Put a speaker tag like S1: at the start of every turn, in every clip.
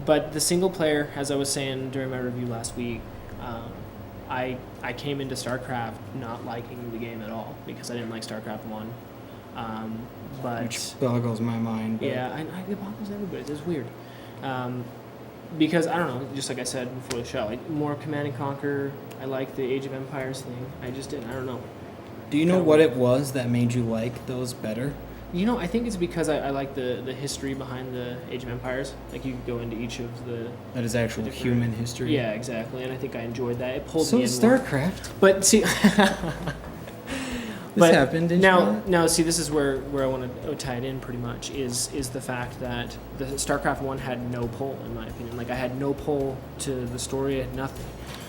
S1: But the single player, as I was saying during my review last week, I came into StarCraft not liking the game at all because I didn't like StarCraft 1.
S2: Which boggles my mind. But.
S1: Yeah, it boggles everybody. It's weird. Because, I don't know, just like I said before the show, like more Command and Conquer. I like the Age of Empires thing. I just didn't. I don't know.
S2: Do you know what it was that made you like those better?
S1: You know, I think it's because I like the history behind the Age of Empires. Like, you could go into each of the...
S2: That is actual human history?
S1: Yeah, exactly. And I think I enjoyed that. It pulled
S2: me in
S1: StarCraft.
S2: More.
S1: But, see...
S2: This happened, didn't you?
S1: Now, see, this is where I want to tie it in pretty much, is the fact that the StarCraft 1 had no pull, in my opinion. Like, I had no pull to the story, I had nothing.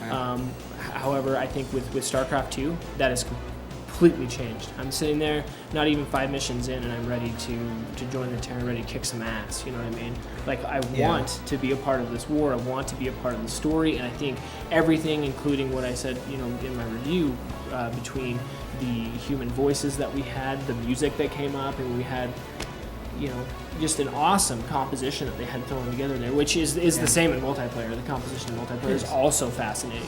S1: Wow. However, I think with StarCraft 2, that has completely changed. I'm sitting there, not even 5 missions in, and I'm ready to join the Terran, ready to kick some ass, you know what I mean? Like, I want to be a part of this war, I want to be a part of the story, and I think everything, including what I said, you know, in my review, between the human voices that we had, the music that came up, and we had, you know, just an awesome composition that they had thrown together there, which is the same in multiplayer. The composition in multiplayer is also fascinating.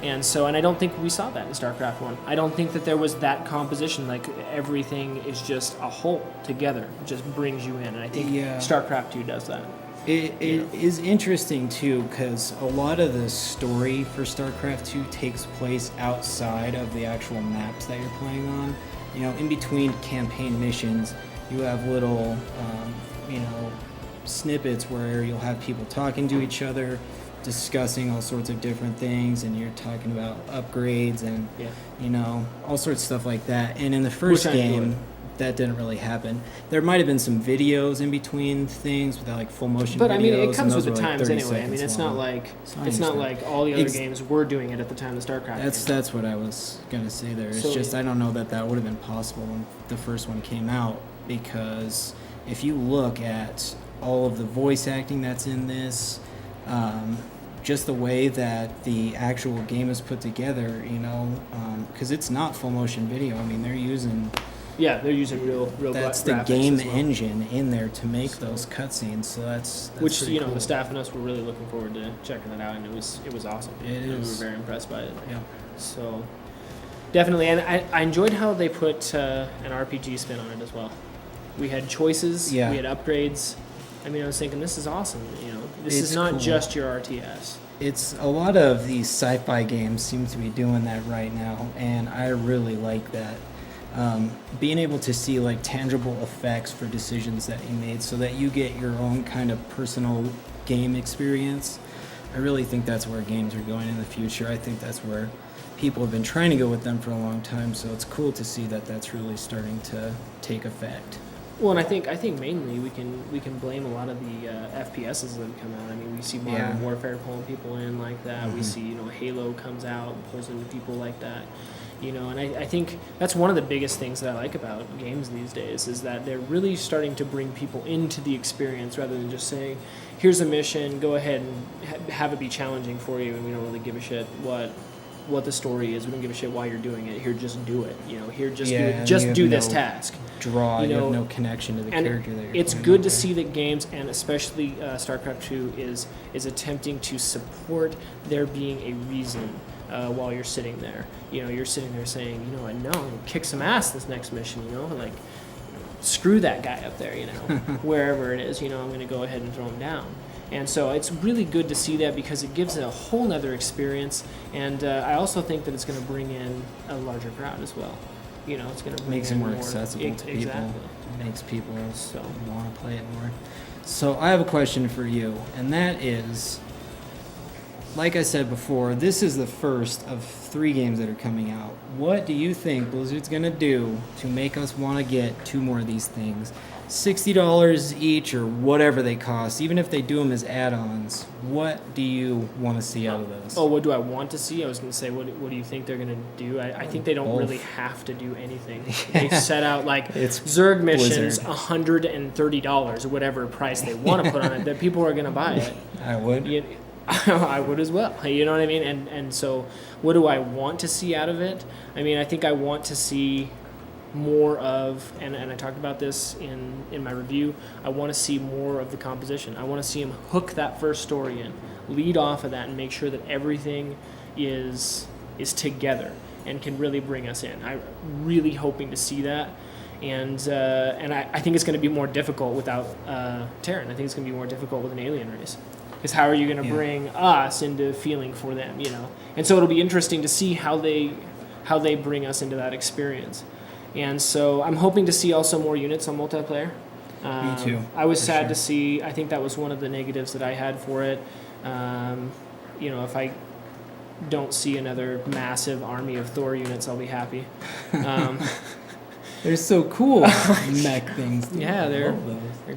S1: And I don't think we saw that in StarCraft 1. I don't think that there was that composition, like everything is just a whole together, it just brings you in, and I think StarCraft 2 does that.
S2: It is interesting, too, because a lot of the story for StarCraft 2 takes place outside of the actual maps that you're playing on. You know, in between campaign missions, you have little, snippets where you'll have people talking to each other, discussing all sorts of different things, and you're talking about upgrades and, all sorts of stuff like that. And in the first game... that didn't really happen. There might have been some videos in between things with like full motion videos.
S1: But I mean, it comes with the times anyway. I mean, it's not like all the other games were doing it at the time of StarCraft.
S2: That's what I was gonna say there. It's just I don't know that would have been possible when the first one came out, because if you look at all of the voice acting that's in this, just the way that the actual game is put together, because it's not full motion video. I mean, they're using real. That's the game engine in there to make those cutscenes. So that's
S1: which
S2: cool.
S1: The staff and us were really looking forward to checking that out, and it was awesome. We were very impressed by it. Yeah. So definitely, and I enjoyed how they put an RPG spin on it as well. We had choices. Yeah. We had upgrades. I mean, I was thinking, this is awesome. This is not just your RTS.
S2: It's a lot of these sci-fi games seem to be doing that right now, and I really like that. Being able to see like tangible effects for decisions that you made so that you get your own kind of personal game experience. I really think that's where games are going in the future. I think that's where people have been trying to go with them for a long time, so it's cool to see that that's really starting to take effect.
S1: Well, and I think mainly we can blame a lot of the FPSs that have come out. I mean, we see Modern Warfare pulling people in like that. Mm-hmm. We see Halo comes out and pulls in people like that. And I think that's one of the biggest things that I like about games these days is that they're really starting to bring people into the experience rather than just saying, here's a mission, go ahead and have it be challenging for you, and we don't really give a shit what the story is. We don't give a shit why you're doing it. Here, just do it. Here, just do it. Just do this task.
S2: You have no connection to the character that you're
S1: it's good to see that games, and especially StarCraft 2, is attempting to support there being a reason while you're sitting there. You're sitting there saying, I know, I'm going to kick some ass this next mission, screw that guy up there, wherever it is, I'm going to go ahead and throw him down. And so it's really good to see that because it gives it a whole nother experience, and I also think that it's going to bring in a larger crowd as well. It's going to
S2: makes it more accessible to people.
S1: Exactly.
S2: It makes people want to play it more. So I have a question for you, and that is, like I said before, this is the first of 3 games that are coming out. What do you think Blizzard's going to do to make us want to get 2 more of these things? $60 each or whatever they cost, even if they do them as add-ons, what do you want to see out of those?
S1: Oh, what do I want to see? I was going to say, what do you think they're going to do? I think they don't really have to do anything. They set out, it's Zerg missions, Blizzard. $130 or whatever price they want to put on it, that people are going to buy it.
S2: I would.
S1: I would as well. You know what I mean? And so what do I want to see out of it? I mean, I think I want to see more of, and I talked about this in my review, I want to see more of the composition. I want to see him hook that first story in, lead off of that, and make sure that everything is together and can really bring us in. I'm really hoping to see that. And I think it's going to be more difficult without Terran. I think it's going to be more difficult with an alien race. Because how are you going to bring us into feeling for them, you know? And so it'll be interesting to see how they bring us into that experience. And so I'm hoping to see also more units on multiplayer.
S2: Me too.
S1: I was sad to see. I think that was one of the negatives that I had for it. You know, if I don't see another massive army of Thor units, I'll be happy.
S2: They're so cool. Mech things.
S1: Yeah, they're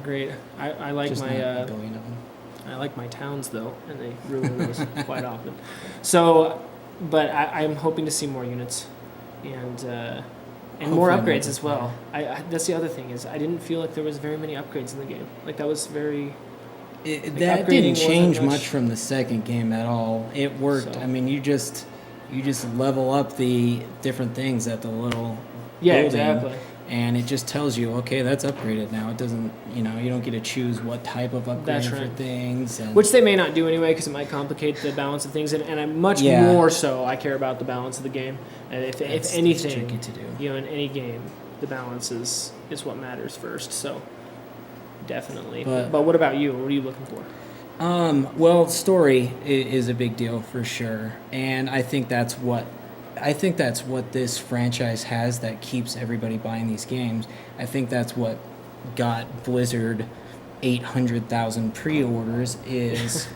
S1: great. I like
S2: Just
S1: my
S2: not a billion of them.
S1: I like my towns though, and they ruin those quite often. So, but I'm hoping to see more units, and more
S2: Hopefully
S1: upgrades as well. That's the other thing is I didn't feel like there was very many upgrades in the game. Like that was very.
S2: That didn't change much from the second game at all. It worked.
S1: So.
S2: I mean, you just level up the different things at the little
S1: Yeah,
S2: building,
S1: exactly.
S2: and it just tells you, okay, that's upgraded now. It doesn't, you don't get to choose what type of upgrade
S1: That's
S2: for
S1: right.
S2: things. And
S1: Which they may not do anyway because it might complicate the balance of things, and I'm much more so I care about the balance of the game. If anything,
S2: it's tricky to do.
S1: In any game, the balance is what matters first. So definitely.
S2: But
S1: what about you? What are you looking for?
S2: Well, story is a big deal for sure, and I think that's what this franchise has that keeps everybody buying these games. I think that's what got Blizzard 800,000 pre-orders is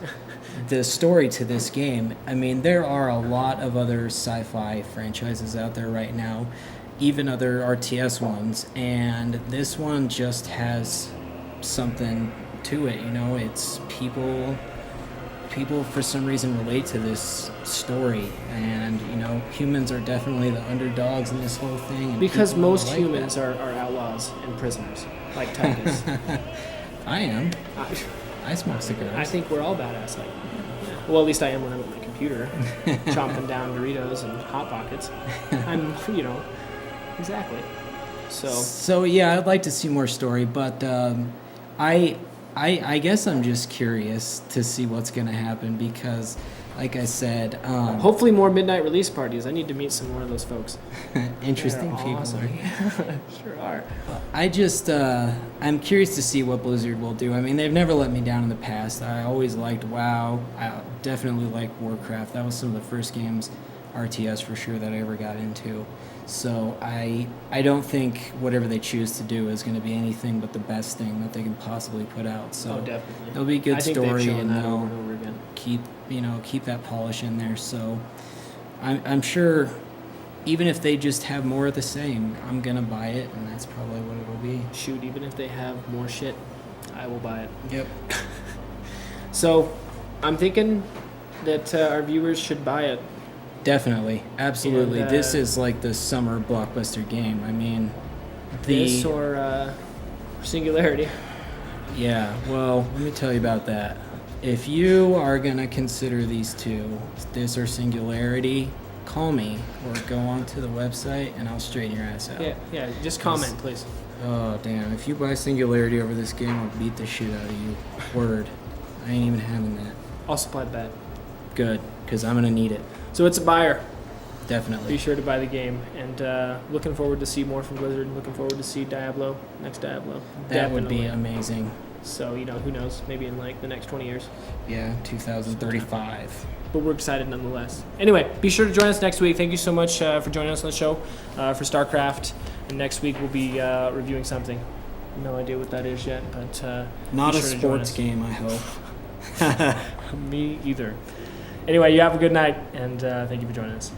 S2: the story to this game. I mean, there are a lot of other sci-fi franchises out there right now, even other RTS ones, and this one just has something to it. It's people for some reason relate to this story, and humans are definitely the underdogs in this whole thing, and
S1: Because most
S2: like
S1: humans are outlaws and prisoners, like Titus.
S2: I am. I smoke cigars.
S1: I think we're all badass. Like, well, at least I am when I'm at my computer, chomping down Doritos and Hot Pockets. I'm, exactly. So
S2: yeah, I'd like to see more story, but I guess I'm just curious to see what's going to happen because, like I said...
S1: hopefully more midnight release parties. I need to meet some more of those folks.
S2: Interesting people.
S1: Awesome. Sure are.
S2: I'm curious to see what Blizzard will do. I mean, they've never let me down in the past. I always liked WoW. I definitely liked Warcraft. That was some of the first games, RTS for sure, that I ever got into. So I don't think whatever they choose to do is going to be anything but the best thing that they can possibly put out. So
S1: definitely.
S2: it'll be a good story, and
S1: that
S2: they'll
S1: over and over again.
S2: keep that polish in there. So I'm sure even if they just have more of the same, I'm gonna buy it, and that's probably what it'll be.
S1: Shoot, even if they have more shit, I will buy it.
S2: Yep.
S1: So I'm thinking that our viewers should buy it.
S2: Definitely, absolutely.
S1: And,
S2: this is like the summer blockbuster game. I mean,
S1: this or Singularity.
S2: Yeah, well, let me tell you about that. If you are going to consider these two, this or Singularity, call me or go onto the website and I'll straighten your ass out.
S1: Yeah, just comment, please.
S2: Oh, damn. If you buy Singularity over this game, I'll beat the shit out of you. Word. I ain't even having that.
S1: I'll supply the bet.
S2: Good, because I'm going to need it.
S1: So it's a buyer.
S2: Definitely.
S1: Be sure to buy the game. And looking forward to see more from Blizzard. Looking forward to see Diablo, next Diablo.
S2: That would be amazing.
S1: So, who knows? Maybe in like the next 20 years.
S2: Yeah, 2035.
S1: But we're excited nonetheless. Anyway, be sure to join us next week. Thank you so much for joining us on the show for StarCraft. And next week we'll be reviewing something. No idea what that is yet, but
S2: not a sports game, I hope.
S1: Me either. Anyway, you have a good night, and thank you for joining us.